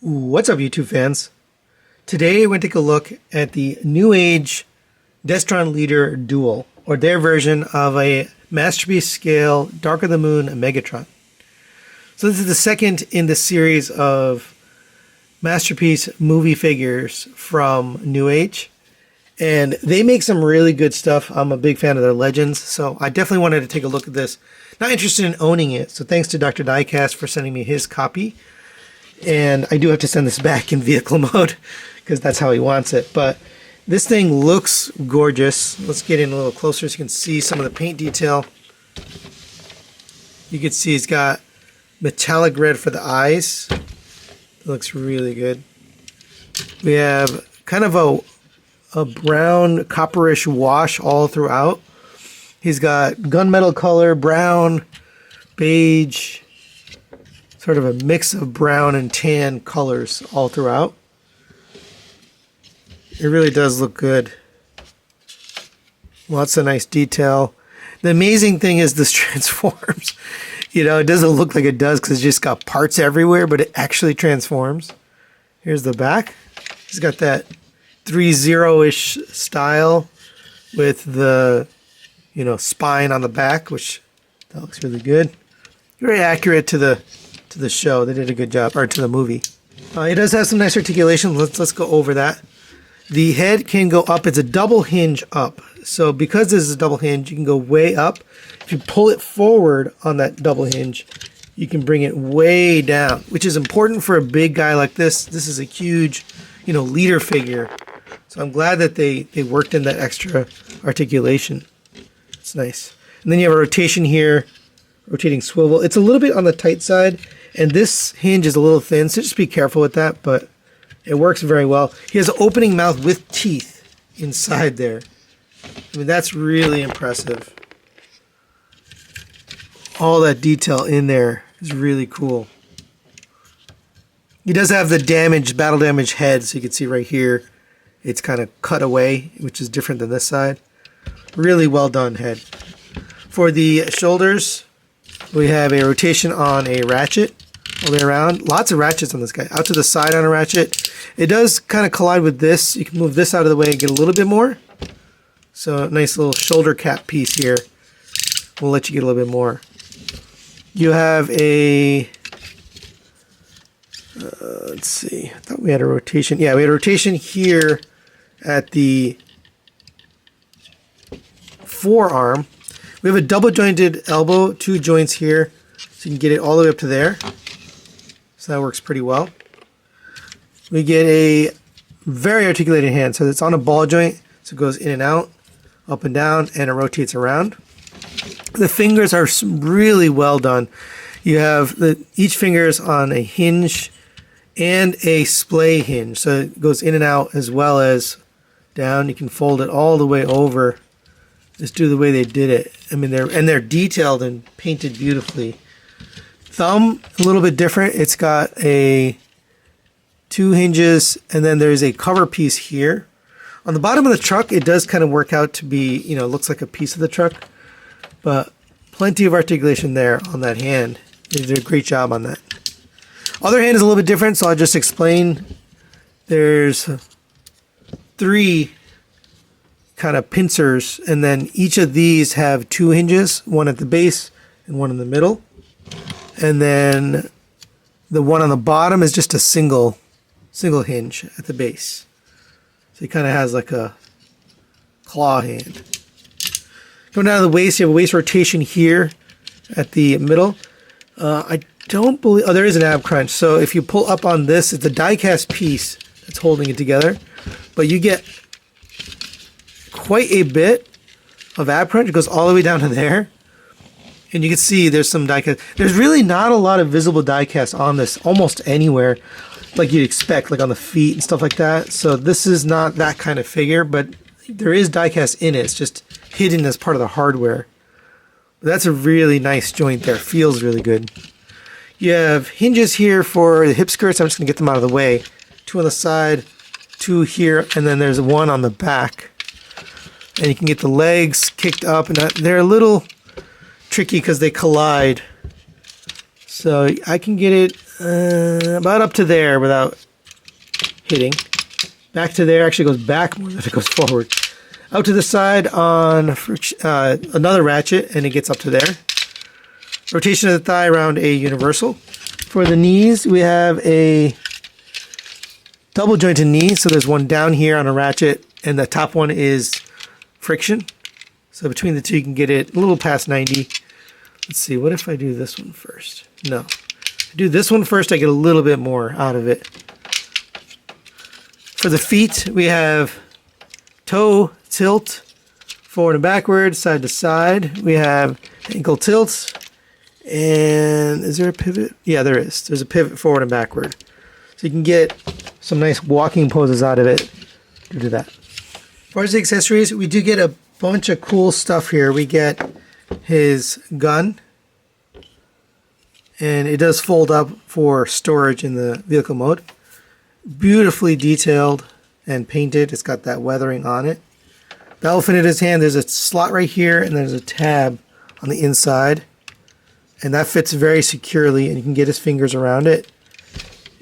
What's up, YouTube fans? Today we're going to take a look at the Newage Destron Leader Duel, or their version of a Masterpiece scale Dark of the Moon Megatron. So this is the second in the series of Masterpiece movie figures from Newage, and they make some really good stuff. I'm a big fan of their Legends, so I definitely wanted to take a look at this. Not interested in owning it, so thanks to Dr. Diecast for sending me his copy. And I do have to send this back in vehicle mode because that's how he wants it. But this thing looks gorgeous. Let's get in a little closer so you can see some of the paint detail. You can see he's got metallic red for the eyes. It looks really good. We have kind of a brown copperish wash all throughout. He's got gunmetal color, brown, beige, sort of a mix of brown and tan colors all throughout. It really does look good. Lots of nice detail. The amazing thing is this transforms. You know, it doesn't look like it does because it's just got parts everywhere, but it actually transforms. Here's the back. He's got that 3-0-ish style with the, spine on the back, which that looks really good. Very accurate to the show. They did a good job, or to the movie. It does have some nice articulation. Let's go over that. The head can go up. It's a double hinge up. So because this is a double hinge, you can go way up. If you pull it forward on that double hinge, you can bring it way down, which is important for a big guy like this. This is a huge, leader figure. So I'm glad that they worked in that extra articulation. It's nice. And then you have a rotation here, rotating swivel. It's a little bit on the tight side, and this hinge is a little thin, so just be careful with that, but it works very well. He has an opening mouth with teeth inside there. I mean, that's really impressive. All that detail in there is really cool. He does have the battle damage head, so you can see right here, it's kind of cut away, which is different than this side. Really well done head. For the shoulders, we have a rotation on a ratchet all the way around. Lots of ratchets on this guy. Out to the side on a ratchet. It does kind of collide with this. You can move this out of the way and get a little bit more. So a nice little shoulder cap piece here. We'll let you get a little bit more. You have a... let's see. I thought we had a rotation. Yeah, we had a rotation here at the forearm. We have a double jointed elbow, 2 joints here, so you can get it all the way up to there. So that works pretty well. We get a very articulated hand, so it's on a ball joint, so it goes in and out, up and down, and it rotates around. The fingers are really well done. You have each finger is on a hinge and a splay hinge, so it goes in and out as well as down. You can fold it all the way over. Just do the way they did it. I mean, they're detailed and painted beautifully. Thumb, a little bit different. It's got 2 hinges, and then there's a cover piece here. On the bottom of the truck, it does kind of work out to be, looks like a piece of the truck, but plenty of articulation there on that hand. They did a great job on that. Other hand is a little bit different, so I'll just explain. There's 3 kind of pincers, and then each of these have 2 hinges, one at the base and one in the middle, and then the one on the bottom is just a single hinge at the base, so he kind of has like a claw hand. Going down to the waist, you have a waist rotation here at the middle. I don't believe, there is an ab crunch, so if you pull up on this, it's a die-cast piece that's holding it together, but you get quite a bit of ab crunch. It goes all the way down to there, and you can see there's some die cast. There's really not a lot of visible die cast on this almost anywhere, like you'd expect, like on the feet and stuff like that. So this is not that kind of figure, but there is die cast in it. It's just hidden as part of the hardware. But that's a really nice joint there. Feels really good. You have hinges here for the hip skirts. I'm just going to get them out of the way. 2 on the side, 2 here, and then there's 1 on the back. And you can get the legs kicked up, and they're a little tricky because they collide. So I can get it about up to there without hitting. Back to there, actually goes back more than it goes forward. Out to the side on another ratchet, and it gets up to there. Rotation of the thigh around a universal. For the knees, we have a double jointed knee. So there's one down here on a ratchet, and the top one is friction. So between the two, you can get it a little past 90. Let's see, what if I do this one first? No. If I do this one first, I get a little bit more out of it. For the feet, we have toe tilt, forward and backward, side to side. We have ankle tilt. And is there a pivot? Yeah, there is. There's a pivot forward and backward. So you can get some nice walking poses out of it due to that. As far as the accessories, we do get a bunch of cool stuff here. We get his gun. And it does fold up for storage in the vehicle mode. Beautifully detailed and painted. It's got that weathering on it. The elephant in his hand, there's a slot right here, and there's a tab on the inside. And that fits very securely, and you can get his fingers around it.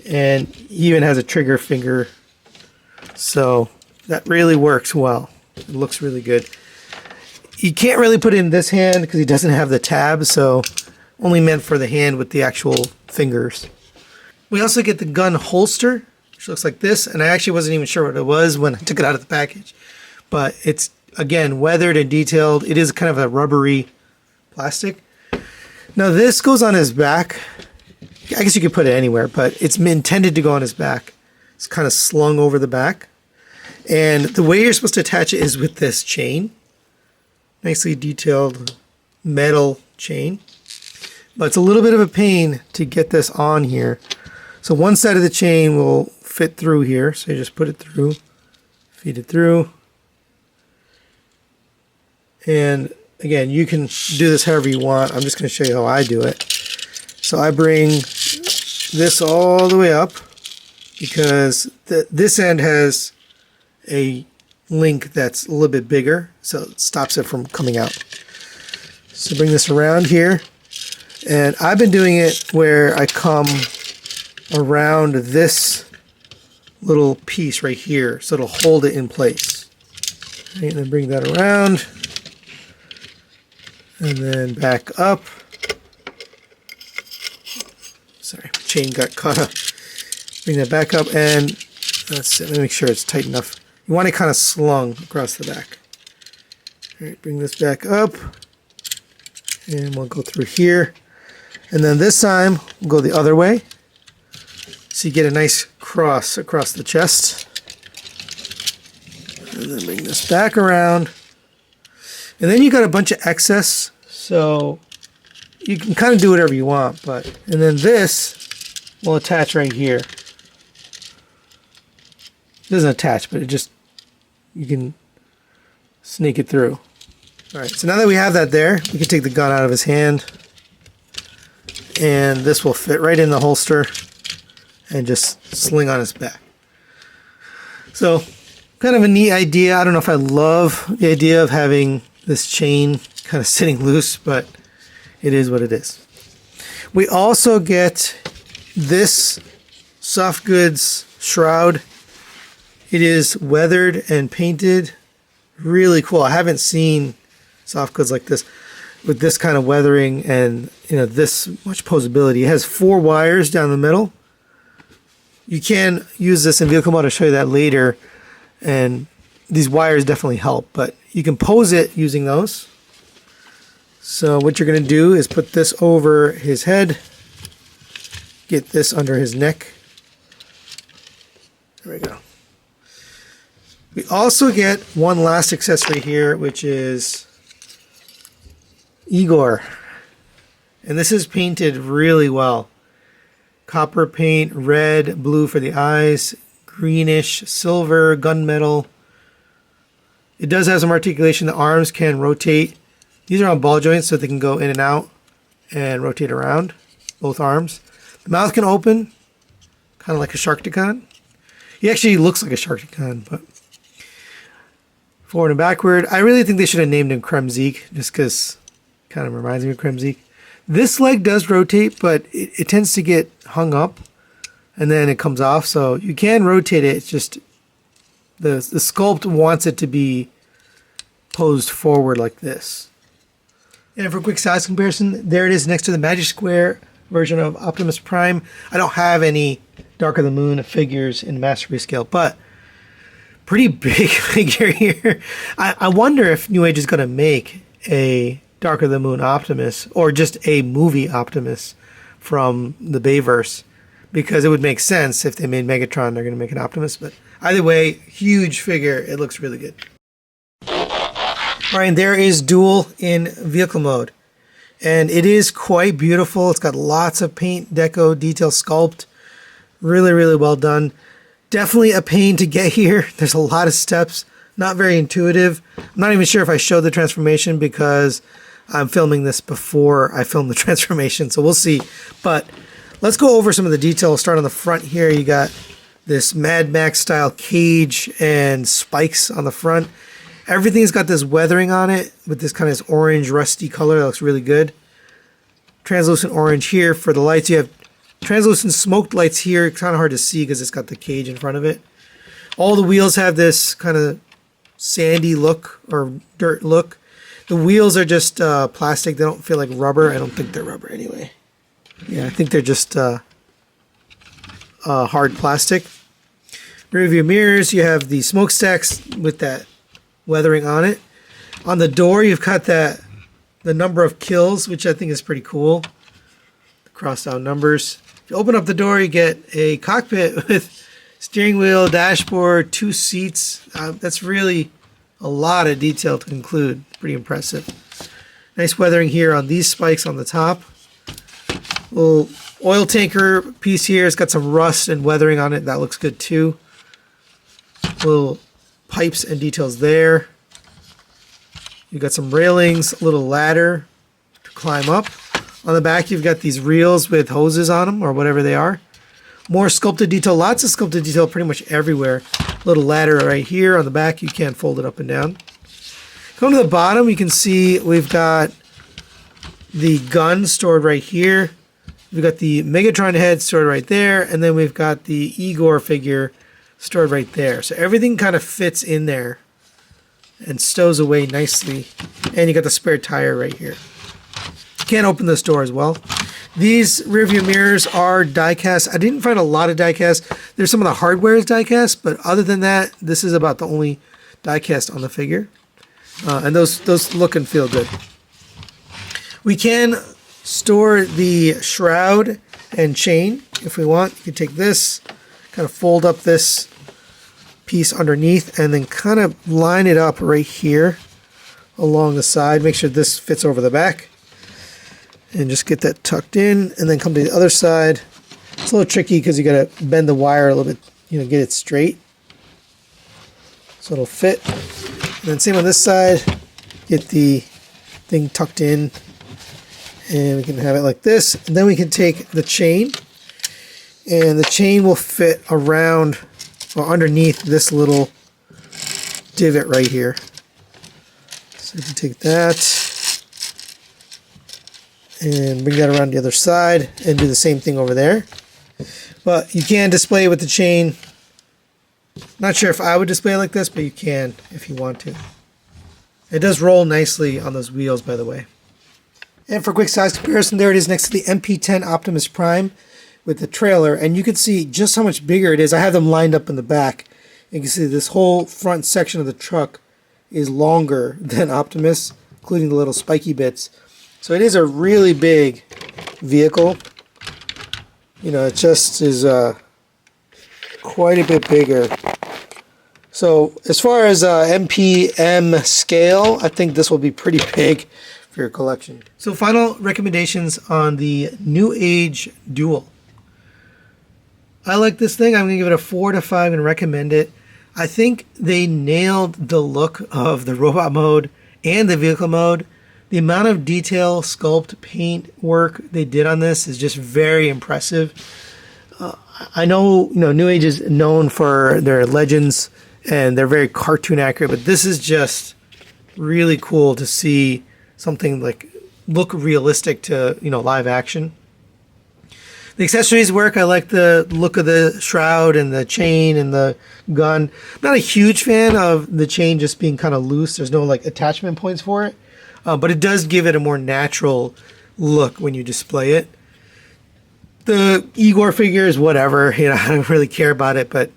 And he even has a trigger finger. So that really works well. It looks really good. You can't really put it in this hand because he doesn't have the tab, so only meant for the hand with the actual fingers. We also get the gun holster, which looks like this. And I actually wasn't even sure what it was when I took it out of the package. But it's, again, weathered and detailed. It is kind of a rubbery plastic. Now this goes on his back. I guess you could put it anywhere, but it's intended to go on his back. It's kind of slung over the back. And the way you're supposed to attach it is with this chain. Nicely detailed metal chain. But it's a little bit of a pain to get this on here. So one side of the chain will fit through here. So you just put it through, feed it through. And again, you can do this however you want. I'm just going to show you how I do it. So I bring this all the way up because this end has a link that's a little bit bigger, so it stops it from coming out. So bring this around here. And I've been doing it where I come around this little piece right here, so it'll hold it in place. And then bring that around. And then back up. Sorry, chain got caught up. Bring that back up, and let me make sure it's tight enough. You want it kind of slung across the back. All right, bring this back up. And we'll go through here. And then this time, we'll go the other way. So you get a nice cross across the chest. And then bring this back around. And then you got a bunch of excess, so you can kind of do whatever you want. And then this will attach right here. It doesn't attach, but you can sneak it through. All right, so now that we have that there, we can take the gun out of his hand. And this will fit right in the holster and just sling on his back. So, kind of a neat idea. I don't know if I love the idea of having this chain kind of sitting loose, but it is what it is. We also get this soft goods shroud. It is weathered and painted. Really cool. I haven't seen soft goods like this with this kind of weathering and this much posability. It has 4 wires down the middle. You can use this in vehicle mode. I'll show you that later. And these wires definitely help, but you can pose it using those. So what you're going to do is put this over his head, get this under his neck. There we go. We also get one last accessory here, which is Igor. And this is painted really well. Copper paint, red, blue for the eyes, greenish, silver, gunmetal. It does have some articulation. The arms can rotate. These are on ball joints, so they can go in and out and rotate around, both arms. The mouth can open, kind of like a Sharkticon. He actually looks like a Sharkticon, but forward and backward. I really think they should have named him Kremzeek, just because it kind of reminds me of Kremzeek. This leg does rotate, but it tends to get hung up and then it comes off. So you can rotate it. It's just the sculpt wants it to be posed forward like this. And for a quick size comparison, there it is next to the Magic Square version of Optimus Prime. I don't have any Dark of the Moon figures in Masterpiece scale, but pretty big figure here. I wonder if Newage is going to make a Dark of the Moon Optimus or just a movie Optimus from the Bayverse, because it would make sense if they made Megatron, they're going to make an Optimus. But either way, huge figure. It looks really good. All right, and there is Duel in vehicle mode. And it is quite beautiful. It's got lots of paint, deco, detail, sculpt. Really, really well done. Definitely a pain to get here. There's a lot of steps. Not very intuitive. I'm not even sure if I showed the transformation because I'm filming this before I film the transformation. So we'll see. But let's go over some of the details. Start on the front here. You got this Mad Max style cage and spikes on the front. Everything's got this weathering on it with this kind of orange rusty color that looks really good. Translucent orange here for the lights. You have translucent smoked lights here. It's kind of hard to see because it's got the cage in front of it. All the wheels have this kind of sandy look or dirt look. The wheels are just plastic. They don't feel like rubber. I don't think they're rubber anyway. Yeah, I think they're just hard plastic. Rear view mirrors, you have the smokestacks with that weathering on it. On the door, you've got the number of kills, which I think is pretty cool. Crossed out numbers. If you open up the door, you get a cockpit with steering wheel, dashboard, 2 seats. That's really a lot of detail to include. Pretty impressive. Nice weathering here on these spikes on the top. Little oil tanker piece here. It's got some rust and weathering on it. That looks good too. Little pipes and details there. You got some railings, a little ladder to climb up. On the back, you've got these reels with hoses on them or whatever they are. More sculpted detail, lots of sculpted detail pretty much everywhere. Little ladder right here on the back. You can fold it up and down. Come to the bottom, you can see we've got the gun stored right here. We've got the Megatron head stored right there, and then we've got the Igor figure stored right there. So everything kind of fits in there and stows away nicely. And you got the spare tire right here. You can't open this door as well. These rear view mirrors are die cast. I didn't find a lot of die cast. There's some of the hardware is die cast, but other than that, this is about the only die cast on the figure. And those look and feel good. We can store the shroud and chain if we want. You can take this, kind of fold up this piece underneath and then kind of line it up right here along the side. Make sure this fits over the back and just get that tucked in and then come to the other side. It's a little tricky because you got to bend the wire a little bit, get it straight so it'll fit. And then same on this side, get the thing tucked in and we can have it like this. And then we can take the chain and the chain will fit around or underneath this little divot right here. So you can take that and bring that around the other side and do the same thing over there. But you can display it with the chain. Not sure if I would display it like this, but you can if you want to. It does roll nicely on those wheels, by the way. And for a quick size comparison, there it is next to the MP10 Optimus Prime with the trailer, and you can see just how much bigger it is. I have them lined up in the back. You can see this whole front section of the truck is longer than Optimus, including the little spiky bits. So it is a really big vehicle. It just is quite a bit bigger. So as far as MPM scale, I think this will be pretty big for your collection. So final recommendations on the Newage Duel. I like this thing. I'm going to give it a 4 to 5 and recommend it. I think they nailed the look of the robot mode and the vehicle mode. The amount of detail, sculpt, paint work they did on this is just very impressive. I know, Newage is known for their legends and they're very cartoon accurate, but this is just really cool to see something like look realistic to, live action. The accessories work. I like the look of the shroud and the chain and the gun. I'm not a huge fan of the chain just being kind of loose. There's no like attachment points for it, but it does give it a more natural look when you display it. The Igor figure is whatever, you know, I don't really care about it, but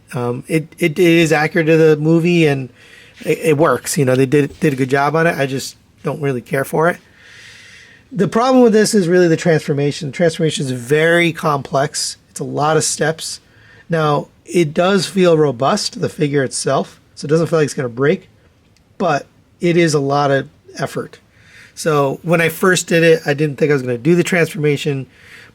it is accurate to the movie and it works. You know, they did a good job on it. I just don't really care for it. The problem with this is really the transformation. The transformation is very complex. It's a lot of steps. Now, it does feel robust, the figure itself, so it doesn't feel like it's going to break, but it is a lot of effort. So when I first did it, I didn't think I was going to do the transformation,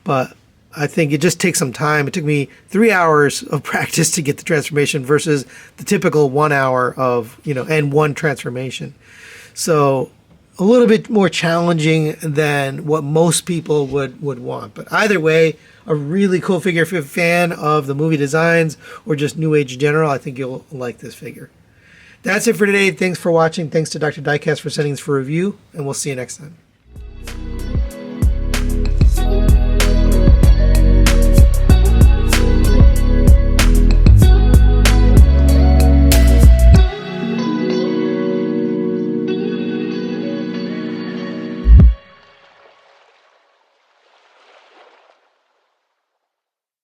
but I think it just takes some time. It took me 3 hours of practice to get the transformation versus the typical 1 hour of, you know, and one transformation. So a little bit more challenging than what most people would want. But either way, a really cool figure. If you're a fan of the movie designs or just New Age in general, I think you'll like this figure. That's it for today. Thanks for watching. Thanks to Dr. Diecast for sending this for review, and we'll see you next time.